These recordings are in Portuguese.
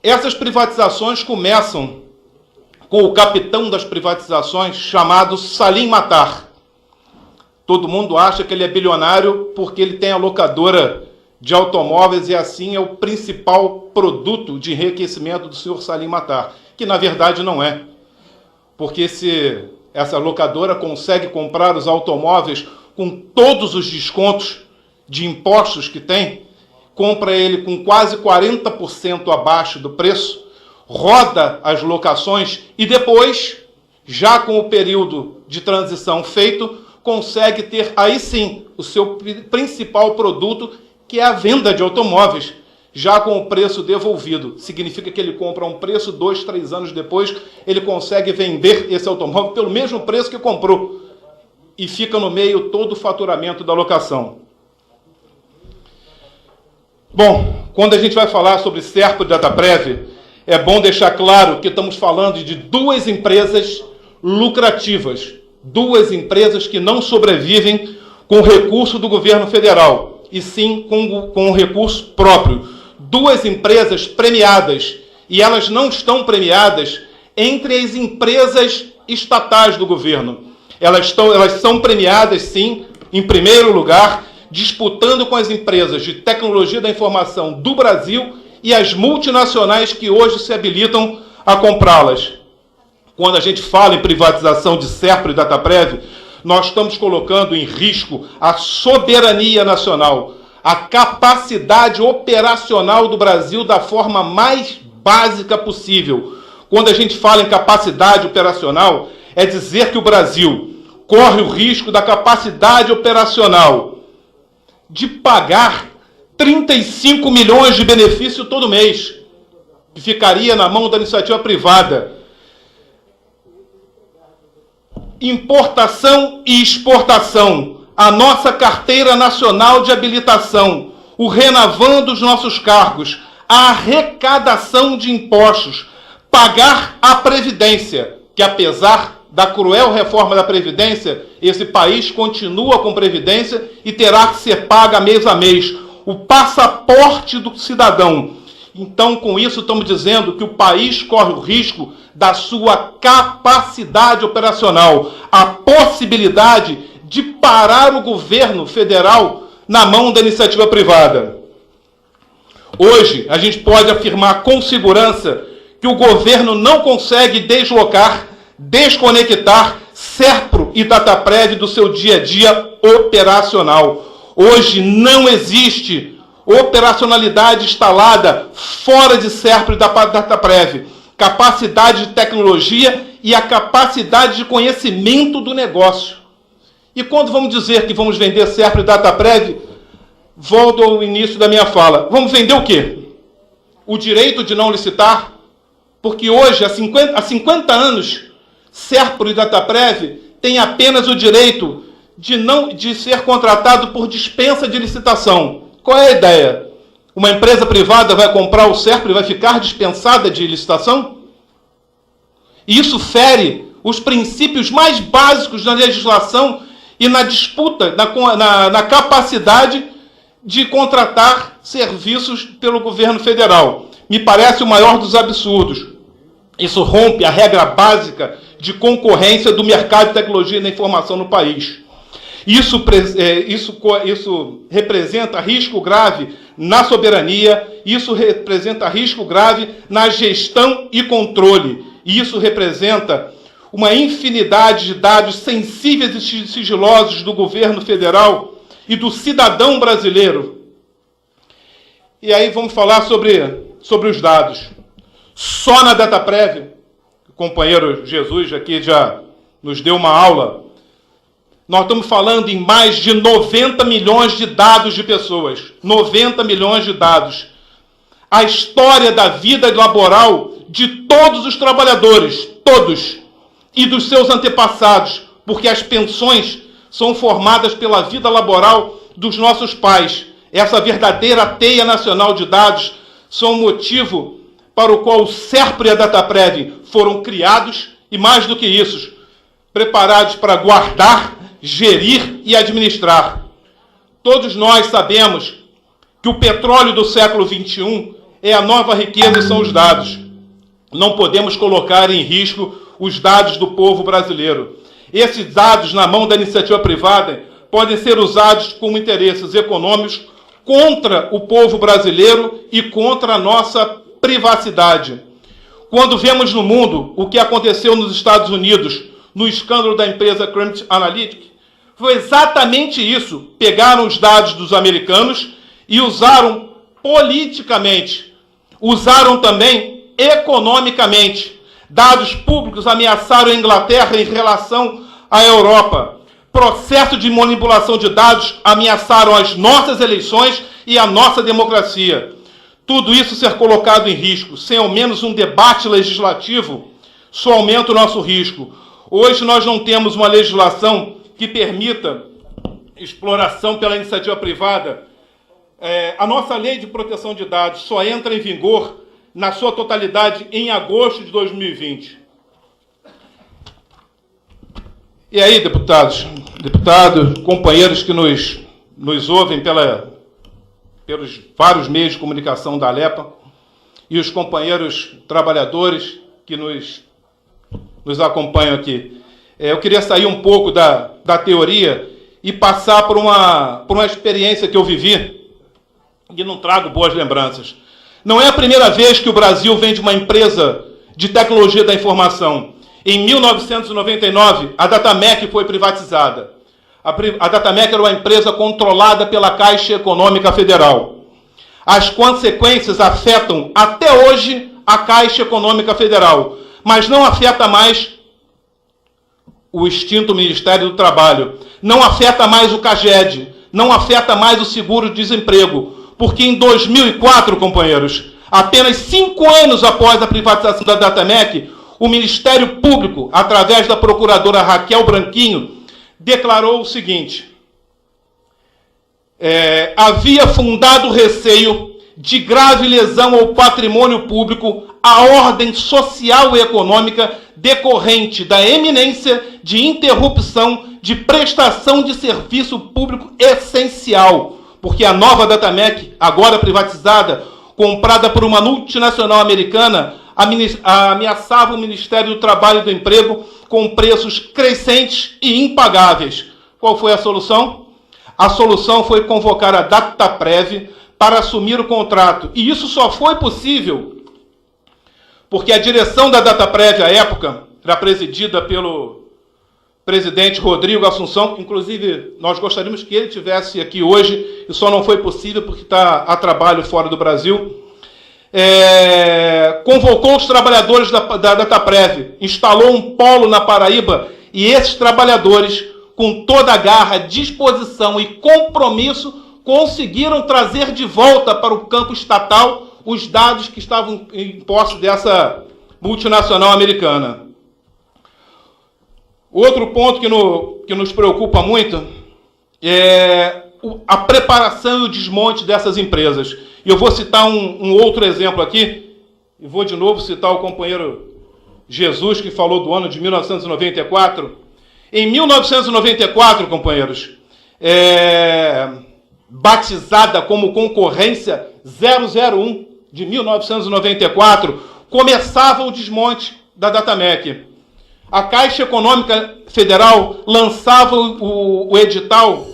Essas privatizações começam com o capitão das privatizações chamado Salim Matar. Todo mundo acha que ele é bilionário porque ele tem a locadora de automóveis e assim é o principal produto de enriquecimento do senhor Salim Matar, que na verdade não é. Porque se essa locadora consegue comprar os automóveis com todos os descontos de impostos que tem, compra ele com quase 40% abaixo do preço, roda as locações e depois, já com o período de transição feito, consegue ter aí sim o seu principal produto, que é a venda de automóveis, já com o preço devolvido. Significa que ele compra a um preço, 2, 3 anos depois, ele consegue vender esse automóvel pelo mesmo preço que comprou. E fica no meio todo o faturamento da locação. Bom, quando a gente vai falar sobre Serpro e Dataprev, é bom deixar claro que estamos falando de duas empresas lucrativas, duas empresas que não sobrevivem com o recurso do governo federal, e sim com o recurso próprio. Duas empresas premiadas, e elas não estão premiadas entre as empresas estatais do governo. Elas são premiadas, sim, em primeiro lugar, disputando com as empresas de tecnologia da informação do Brasil e as multinacionais que hoje se habilitam a comprá-las. Quando a gente fala em privatização de Serpro e Dataprev, nós estamos colocando em risco a soberania nacional, a capacidade operacional do Brasil da forma mais básica possível. Quando a gente fala em capacidade operacional, é dizer que o Brasil corre o risco da capacidade operacional de pagar 35 milhões de benefício todo mês, que ficaria na mão da iniciativa privada. Importação e exportação, a nossa carteira nacional de habilitação, o Renavan dos nossos cargos, a arrecadação de impostos, pagar a Previdência, que apesar da cruel reforma da Previdência, esse país continua com Previdência e terá que ser paga mês a mês. O passaporte do cidadão. Então, com isso, estamos dizendo que o país corre o risco da sua capacidade operacional, a possibilidade de parar o governo federal na mão da iniciativa privada. Hoje, a gente pode afirmar com segurança que o governo não consegue deslocar, desconectar Serpro e Dataprev do seu dia a dia operacional. Hoje não existe operacionalidade instalada fora de Serpro e Dataprev. Capacidade de tecnologia e a capacidade de conhecimento do negócio. E quando vamos dizer que vamos vender Serpro e Dataprev, volto ao início da minha fala. Vamos vender o quê? O direito de não licitar? Porque hoje, há 50 anos, Serpro e Dataprev têm apenas o direito de ser contratado por dispensa de licitação. Qual é a ideia? Uma empresa privada vai comprar o Serpro e vai ficar dispensada de licitação? E isso fere os princípios mais básicos da legislação e na disputa, na capacidade de contratar serviços pelo governo federal. Me parece o maior dos absurdos. Isso rompe a regra básica de concorrência do mercado de tecnologia da informação no país. Isso representa risco grave na soberania, isso representa risco grave na gestão e controle. E isso representa uma infinidade de dados sensíveis e sigilosos do governo federal e do cidadão brasileiro. E aí vamos falar sobre os dados. Só na Dataprev, o companheiro Jesus aqui já nos deu uma aula, nós estamos falando em mais de 90 milhões de dados de pessoas. 90 milhões de dados. A história da vida laboral de todos os trabalhadores, todos, e dos seus antepassados, porque as pensões são formadas pela vida laboral dos nossos pais. Essa verdadeira teia nacional de dados são o motivo para o qual o Serpro e a Dataprev foram criados e, mais do que isso, preparados para guardar, gerir e administrar. Todos nós sabemos que o petróleo do século XXI é a nova riqueza e são os dados. Não podemos colocar em risco os dados do povo brasileiro. Esses dados, na mão da iniciativa privada, podem ser usados como interesses econômicos contra o povo brasileiro e contra a nossa privacidade. Quando vemos no mundo o que aconteceu nos Estados Unidos, no escândalo da empresa Cambridge Analytica, foi exatamente isso. Pegaram os dados dos americanos e usaram politicamente, usaram também economicamente. Dados públicos ameaçaram a Inglaterra em relação à Europa. Processo de manipulação de dados ameaçaram as nossas eleições e a nossa democracia. Tudo isso ser colocado em risco, sem ao menos um debate legislativo, só aumenta o nosso risco. Hoje nós não temos uma legislação que permita exploração pela iniciativa privada. A nossa lei de proteção de dados só entra em vigor na sua totalidade em agosto de 2020. E aí, deputados, companheiros que nos ouvem pelos vários meios de comunicação da Alepa e os companheiros trabalhadores que nos acompanham aqui. Eu queria sair um pouco da teoria e passar por uma experiência que eu vivi e não trago boas lembranças. Não é a primeira vez que o Brasil vem de uma empresa de tecnologia da informação. Em 1999, a Datamec foi privatizada. A Datamec era uma empresa controlada pela Caixa Econômica Federal. As consequências afetam até hoje a Caixa Econômica Federal, mas não afeta mais o extinto Ministério do Trabalho, não afeta mais o CAGED, não afeta mais o seguro-desemprego, porque em 2004, companheiros, apenas 5 anos após a privatização da Datamec, o Ministério Público, através da procuradora Raquel Branquinho, declarou o seguinte: havia fundado receio de grave lesão ao patrimônio público, à ordem social e econômica decorrente da eminência de interrupção de prestação de serviço público essencial, porque a nova Datamec, agora privatizada, comprada por uma multinacional americana, ameaçava o Ministério do Trabalho e do Emprego com preços crescentes e impagáveis. Qual foi a solução? A solução foi convocar a Dataprev para assumir o contrato. E isso só foi possível porque a direção da Dataprev, à época, era presidida pelo presidente Rodrigo Assunção. Inclusive, nós gostaríamos que ele estivesse aqui hoje, e só não foi possível porque está a trabalho fora do Brasil. Convocou os trabalhadores da Dataprev, instalou um polo na Paraíba, e esses trabalhadores, com toda a garra, disposição e compromisso, conseguiram trazer de volta para o campo estatal os dados que estavam em posse dessa multinacional americana. Outro ponto que nos preocupa muito é a preparação e o desmonte dessas empresas. E eu vou citar um outro exemplo aqui, e vou de novo citar o companheiro Jesus, que falou do ano de 1994. Em 1994, companheiros, batizada como Concorrência 001 de 1994, começava o desmonte da Datamec. A Caixa Econômica Federal lançava o edital.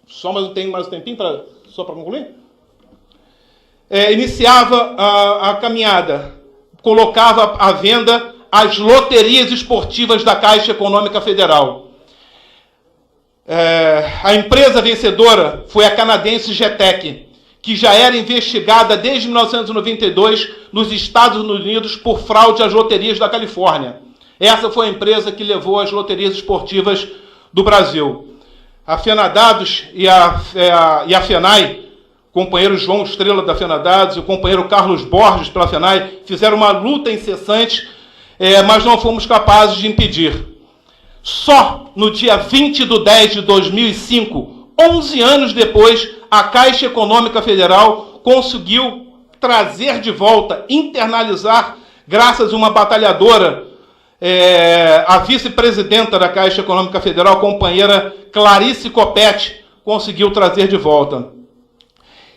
Só mais um tempinho só para concluir? Iniciava a caminhada, colocava à venda as loterias esportivas da Caixa Econômica Federal. A empresa vencedora foi a canadense Getec, que já era investigada desde 1992 nos Estados Unidos por fraude às loterias da Califórnia. Essa foi a empresa que levou as loterias esportivas do Brasil. A Fenadados e a FENAI, o companheiro João Estrela da Fenadados e o companheiro Carlos Borges pela FENAI, fizeram uma luta incessante, mas não fomos capazes de impedir. Só no dia 20 de 10 de 2005, 11 anos depois, a Caixa Econômica Federal conseguiu trazer de volta, internalizar, graças a uma batalhadora, a vice-presidenta da Caixa Econômica Federal, a companheira Clarice Copete, conseguiu trazer de volta.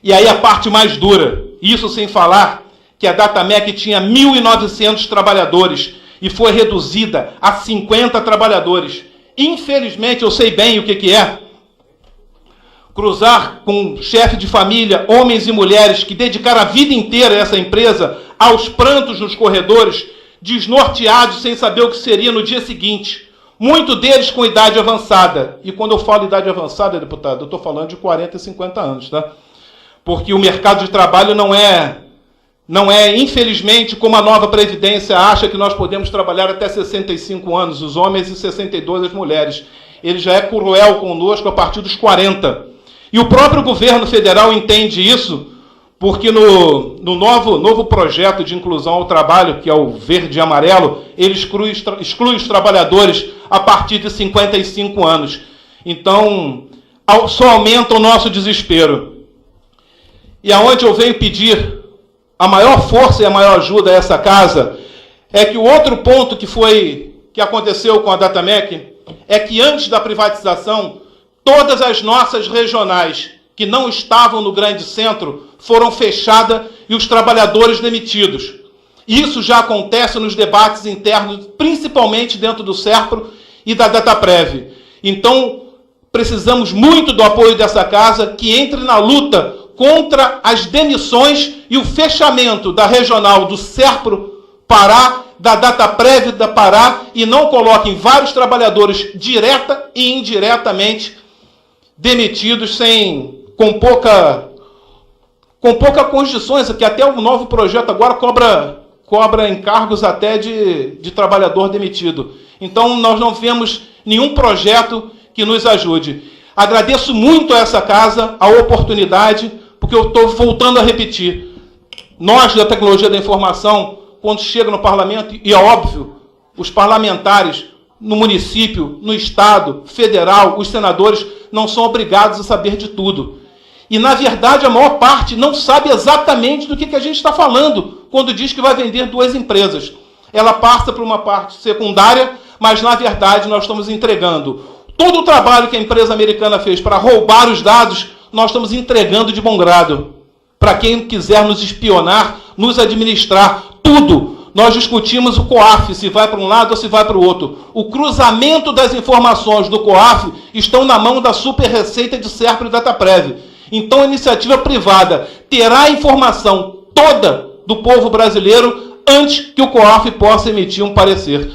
E aí a parte mais dura, isso sem falar que a Datamec tinha 1.900 trabalhadores e foi reduzida a 50 trabalhadores. Infelizmente, eu sei bem o que é cruzar com chefe de família, homens e mulheres que dedicaram a vida inteira a essa empresa, aos prantos nos corredores, desnorteados, sem saber o que seria no dia seguinte. Muitos deles com idade avançada. E quando eu falo idade avançada, deputado, eu estou falando de 40 e 50 anos, tá? Porque o mercado de trabalho não é, infelizmente, como a nova Previdência acha que nós podemos trabalhar até 65 anos, os homens, e 62 as mulheres. Ele já é cruel conosco a partir dos 40. E o próprio governo federal entende isso, porque no novo projeto de inclusão ao trabalho, que é o verde e amarelo, ele exclui os trabalhadores a partir de 55 anos. Então, só aumenta o nosso desespero. E aonde eu venho pedir a maior força e a maior ajuda a essa casa, é que o outro ponto que aconteceu com a Datamec é que antes da privatização, todas as nossas regionais que não estavam no grande centro foram fechadas e os trabalhadores demitidos. Isso já acontece nos debates internos, principalmente dentro do SERPRO e da Dataprev. Então, precisamos muito do apoio dessa casa, que entre na luta contra as demissões e o fechamento da regional do SERPRO Pará, da Dataprev da Pará, e não coloquem vários trabalhadores direta e indiretamente demitidos com pouca condições, que até o novo projeto agora cobra encargos até de trabalhador demitido. Então, nós não vemos nenhum projeto que nos ajude. Agradeço muito a essa casa a oportunidade, porque eu estou voltando a repetir. Nós, da tecnologia da informação, quando chega no parlamento, e é óbvio, os parlamentares no município, no estado, federal, os senadores não são obrigados a saber de tudo. E, na verdade, a maior parte não sabe exatamente do que a gente está falando quando diz que vai vender 2 empresas. Ela passa por uma parte secundária, mas, na verdade, nós estamos entregando todo o trabalho que a empresa americana fez para roubar os dados, nós estamos entregando de bom grado. Para quem quiser nos espionar, nos administrar, tudo. Nós discutimos o COAF, se vai para um lado ou se vai para o outro. O cruzamento das informações do COAF estão na mão da super receita de SERPRO e Dataprev. Então, a iniciativa privada terá a informação toda do povo brasileiro antes que o COAF possa emitir um parecer.